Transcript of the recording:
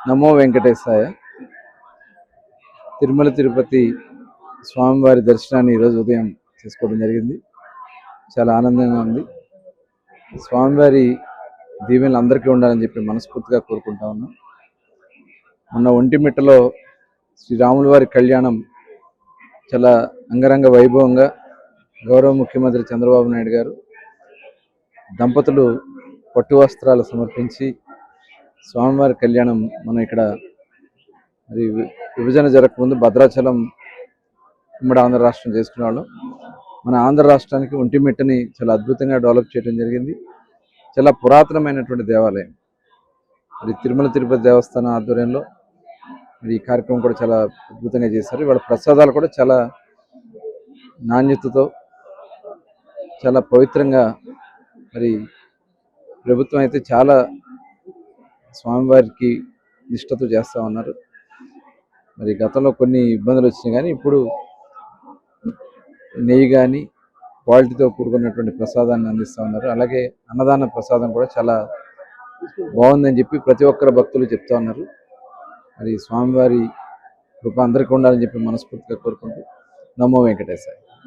నమో వెంకటేశాయ. తిరుమల తిరుపతి స్వామివారి దర్శనాన్ని ఈరోజు ఉదయం చేసుకోవడం జరిగింది. చాలా ఆనందంగా ఉంది. స్వామివారి దీవెనలు అందరికీ ఉండాలని చెప్పి మనస్ఫూర్తిగా కోరుకుంటా ఉన్నాం. మొన్న ఒంటిమిట్టలో శ్రీరాముల వారి కళ్యాణం చాలా అంగరంగ వైభవంగా గౌరవ ముఖ్యమంత్రి చంద్రబాబు నాయుడు గారు దంపతులు పట్టు వస్త్రాలు సమర్పించి స్వామివారి కళ్యాణం మనం ఇక్కడ మరి విభజన జరగకముందు భద్రాచలం ఉమ్మడి ఆంధ్ర రాష్ట్రం చేసుకునేవాళ్ళం. మన ఆంధ్ర రాష్ట్రానికి ఒంటిమిట్టని చాలా అద్భుతంగా డెవలప్ చేయడం జరిగింది. చాలా పురాతనమైనటువంటి దేవాలయం. మరి తిరుమల తిరుపతి దేవస్థానం ఆధ్వర్యంలో మరి ఈ కార్యక్రమం కూడా చాలా అద్భుతంగా చేశారు. ఇవాళ ప్రసాదాలు కూడా చాలా నాణ్యతతో చాలా పవిత్రంగా మరి ప్రభుత్వం అయితే చాలా స్వామివారికి నిష్ఠతో చేస్తూ ఉన్నారు. మరి గతంలో కొన్ని ఇబ్బందులు వచ్చినాయి, కానీ ఇప్పుడు నెయ్యి కానీ క్వాలిటీతో కూడుకున్నటువంటి ప్రసాదాన్ని అందిస్తూ ఉన్నారు. అలాగే అన్నదాన ప్రసాదం కూడా చాలా బాగుందని చెప్పి ప్రతి ఒక్కరు భక్తులు చెప్తా ఉన్నారు. మరి స్వామివారి కృప అందరికీ ఉండాలని చెప్పి మనస్ఫూర్తిగా కోరుకుంటూ నమో వెంకటేశాయ.